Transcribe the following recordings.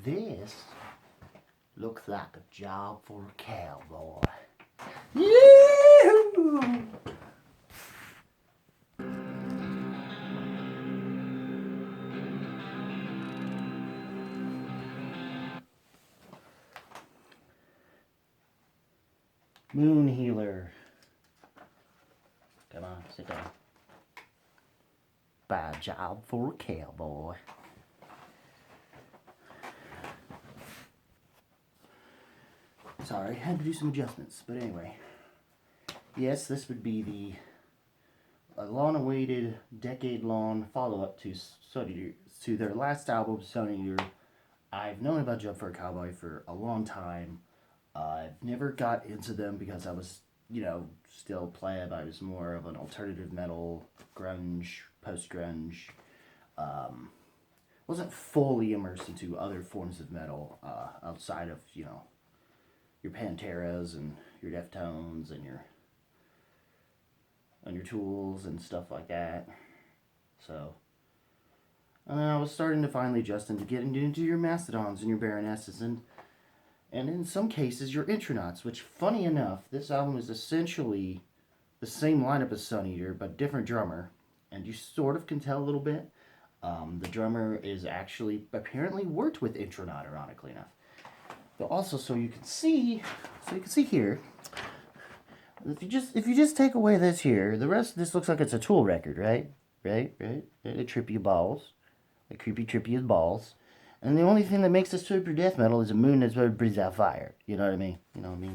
This looks like a job for a cowboy. Yee-hoo! Moon Healer. Come on, sit down. Buy a job for a cowboy. Sorry, had to do some adjustments, but anyway. Yes, this would be the long-awaited, decade-long follow-up to Sunny to their last album, Sunny Eater. I've known about Jump for a Cowboy for a long time. I've never got into them because I was, still pleb. I was more of an alternative metal, grunge, post-grunge. Wasn't fully immersed into other forms of metal outside of, your Panteras and your Deftones and your Tools and stuff like that. So, I was starting to finally adjust into getting into your Mastodons and your Baronesses and in some cases your Intronauts, which, funny enough, this album is essentially the same lineup as Sun Eater, but different drummer, and you sort of can tell a little bit. The drummer is actually apparently worked with Intronaut, ironically enough. But also, so you can see here, if you just take away this here, the rest of this looks like it's a Tool record, right? Right? It trippy as balls, like creepy trippy as balls. And the only thing that makes this super death metal is a moon that's breathes out fire. You know what I mean?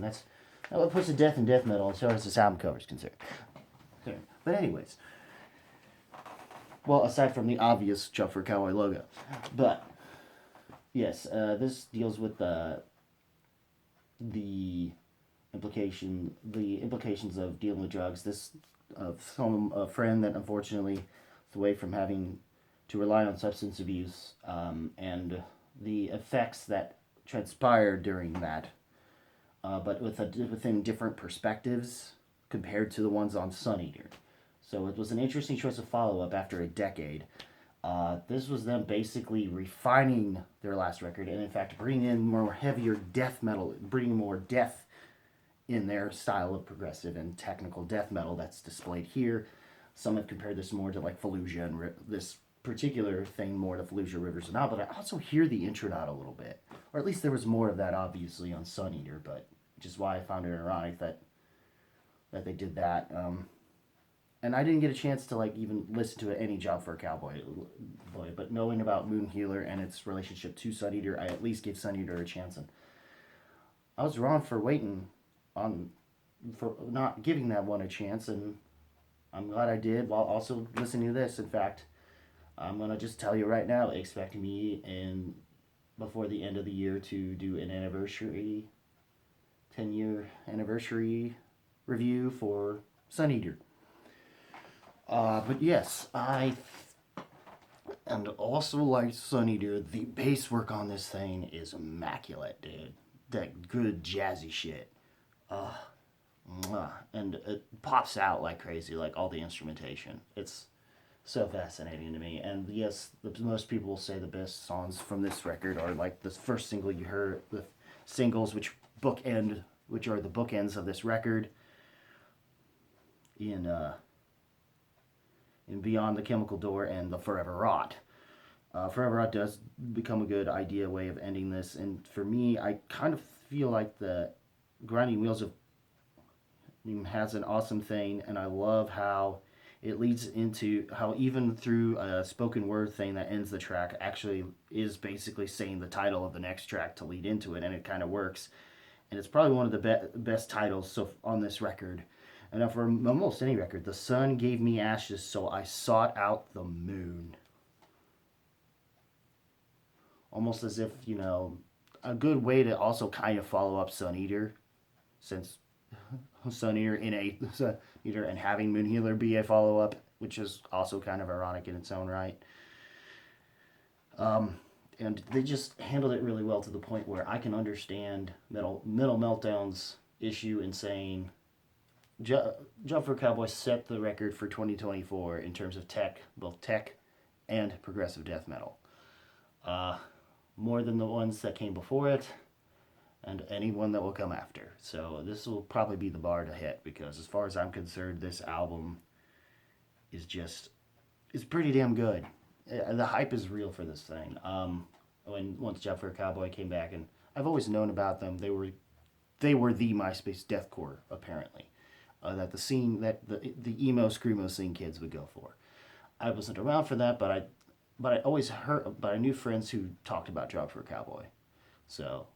That's what puts the death in death metal as far as this album cover is concerned. Okay. But anyways, well, aside from the obvious Jump for a Cowboy logo, but yes, this deals with the implications of dealing with drugs. This from a friend that unfortunately is away from having to rely on substance abuse, and the effects that transpired during that, but within different perspectives compared to the ones on Sun Eater. So it was an interesting choice of follow-up after a decade. This was them basically refining their last record and, in fact, bringing in more heavier death metal, bringing more death in their style of progressive and technical death metal that's displayed here. Some have compared this more to like Fallujah and this particular thing more to Fallujah, Rivers and Nile, but I also hear the Intronaut a little bit. Or at least there was more of that, obviously, on Sun Eater, but which is why I found it ironic that they did that. And I didn't get a chance to even listen to any Job for a Cowboy, but knowing about Moon Healer and its relationship to Sun Eater, I at least gave Sun Eater a chance. And I was wrong for not giving that one a chance, and I'm glad I did while also listening to this. In fact, I'm gonna just tell you right now, expect me before the end of the year to do an 10-year anniversary review for Sun Eater. But yes, and also like Sun Eater, the bass work on this thing is immaculate, dude. That good jazzy shit. And it pops out like crazy, like all the instrumentation. It's so fascinating to me. And yes, most people will say the best songs from this record are like the first single you heard, the singles which are the bookends of this record. In Beyond the Chemical Door and the Forever Rot. Forever Rot does become a good way of ending this, and for me, I kind of feel like the Grinding Wheels has an awesome thing, and I love how it leads into how even through a spoken word thing that ends the track actually is basically saying the title of the next track to lead into it, and it kind of works. And it's probably one of the best titles on this record. And now for almost any record, the sun gave me ashes, so I sought out the moon. Almost as if, a good way to also kind of follow up Sun Eater, since Sun Eater and having Moon Healer be a follow-up, which is also kind of ironic in its own right. And they just handled it really well to the point where I can understand Metal Meltdown's issue in saying Jump for a Cowboy set the record for 2024 in terms of both tech and progressive death metal. more than the ones that came before it, and anyone that will come after. So this will probably be the bar to hit, because as far as I'm concerned, this album is pretty damn good. The hype is real for this thing. When once Jeff for a Cowboy came back, and I've always known about them. They were the MySpace deathcore, apparently. That the scene, that the emo screamo scene kids would go for. I wasn't around for that, but I always heard, but I knew friends who talked about Job for a Cowboy. So,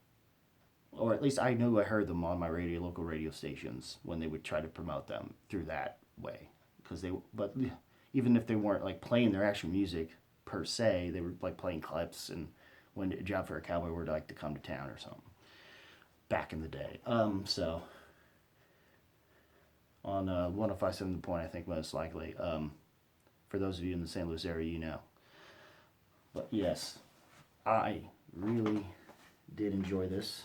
or at least I knew I heard them on my local radio stations when they would try to promote them through that way. But even if they weren't like playing their actual music per se, they were like playing clips and when Job for a Cowboy were like to come to town or something back in the day. So on 105.7 The Point, I think most likely. For those of you in the St. Louis area, you know. But yes, I really did enjoy this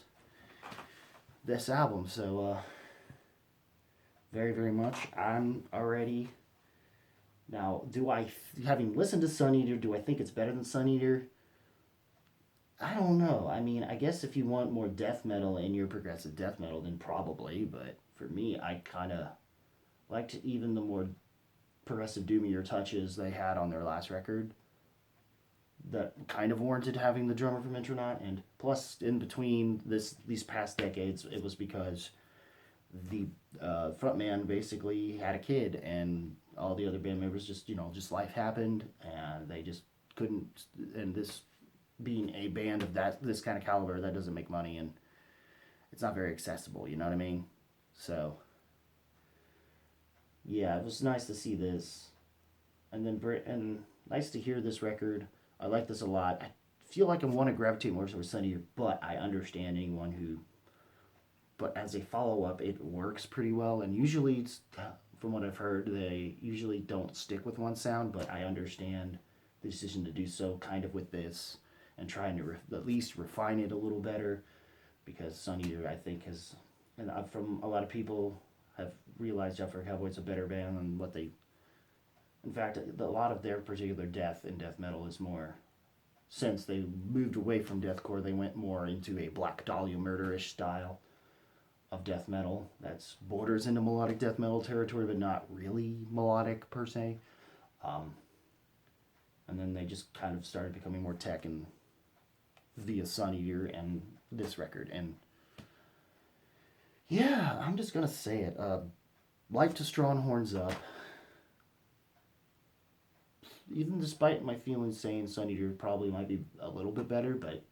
album. So very, very much. I'm already now. Having listened to Sun Eater, do I think it's better than Sun Eater? I don't know. I mean, I guess if you want more death metal in your progressive death metal, then probably. But for me, I kind of liked even the more progressive doomier touches they had on their last record. That kind of warranted having the drummer from Intronaut, and plus in between these past decades, it was because the frontman basically had a kid, and all the other band members just life happened, and they just couldn't. And this being a band of this kind of caliber, that doesn't make money, and it's not very accessible. You know what I mean? So yeah, it was nice to see this, and nice to hear this record. I like this a lot. I feel like I want to gravitate more towards Sunny, but I understand anyone who. But as a follow up, it works pretty well, and usually, from what I've heard, they usually don't stick with one sound. But I understand the decision to do so, kind of with this, and trying to at least refine it a little better, because Sunny, I think, has, and from a lot of people, have realized Jeff for a Cowboy is a better band than what they. In fact, a lot of their particular death in death metal is more. Since they moved away from deathcore, they went more into a Black Dahlia murderish style of death metal that's borders into melodic death metal territory, but not really melodic per se. And then they just kind of started becoming more tech and via Sun Eater and this record. And yeah, I'm just gonna say it. Life to Strong Horns Up. Even despite my feelings saying Sun Eater probably might be a little bit better, but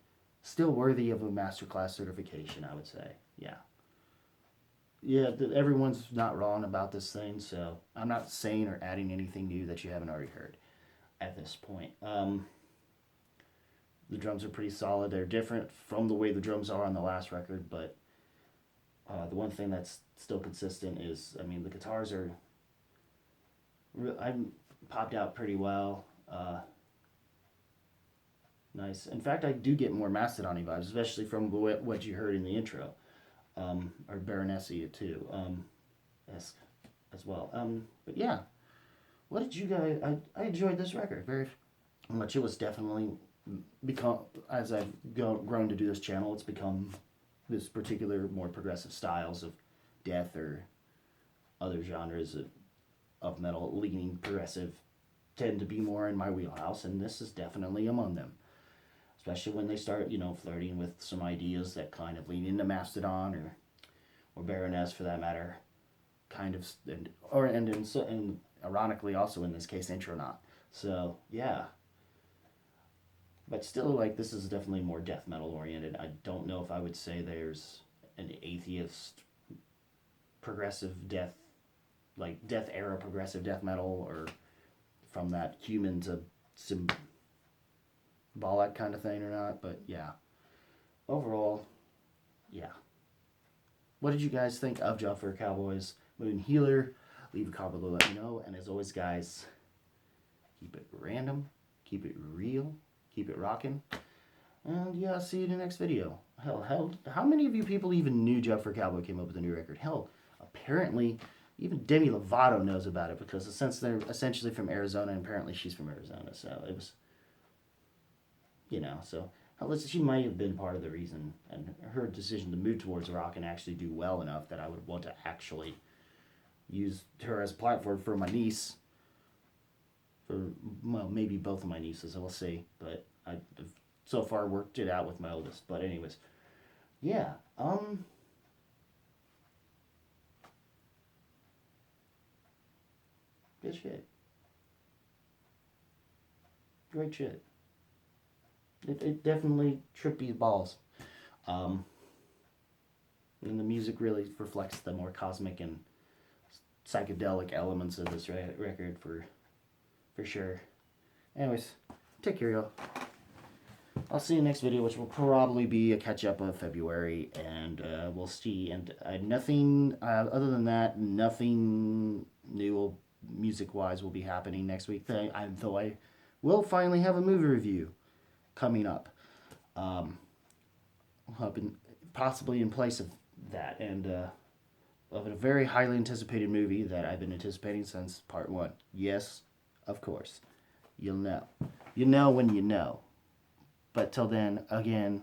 still worthy of a masterclass certification, I would say. Yeah. Yeah, everyone's not wrong about this thing, so I'm not saying or adding anything new that you haven't already heard at this point. The drums are pretty solid. They're different from the way the drums are on the last record, but the one thing that's still consistent is, I mean, the guitars are. I'm popped out pretty well. Nice. In fact, I do get more Mastodon vibes, especially from what you heard in the intro, or Baronessy too, as well. But yeah, what did you guys? I enjoyed this record very much. It was definitely become, as I've grown to do this channel, it's become this particular more progressive styles of death or other genres of metal leaning progressive tend to be more in my wheelhouse, and this is definitely among them. Especially when they start, flirting with some ideas that kind of lean into Mastodon or Baroness for that matter, kind of, and ironically also in this case Intronaut. So yeah, but still, like, this is definitely more death metal oriented. I don't know if I would say there's an atheist progressive death, like death era progressive death metal, or from that human to symbolic kind of thing or not, but yeah. Overall, yeah. What did you guys think of Job for Cowboys Moon Healer? Leave a comment below, let me know. And as always, guys, keep it random, keep it real, keep it rocking. And yeah, see you in the next video. Hell, how many of you people even knew Job for Cowboy came up with a new record? Hell, apparently even Demi Lovato knows about it, because since they're essentially from Arizona, and apparently she's from Arizona, so it was, so She might have been part of the reason, and her decision to move towards rock and actually do well enough that I would want to actually use her as a platform for my niece. For, well, maybe both of my nieces, we'll see. But I've so far worked it out with my oldest. But anyways, yeah. Good shit. Great shit. It definitely trippy balls. Um, and the music really reflects the more cosmic and psychedelic elements of this record for sure. Anyways, take care, y'all. I'll see you next video, which will probably be a catch up of February, and we'll see. And nothing other than that, nothing new music wise will be happening next week. Though I will finally have a movie review coming up, possibly in place of that, and of a very highly anticipated movie that I've been anticipating since part one. Yes, of course. You'll know. You know when you know. But till then, again,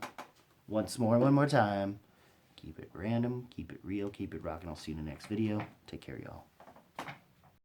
one more time, keep it random, keep it real, keep it rocking. I'll see you in the next video. Take care, y'all.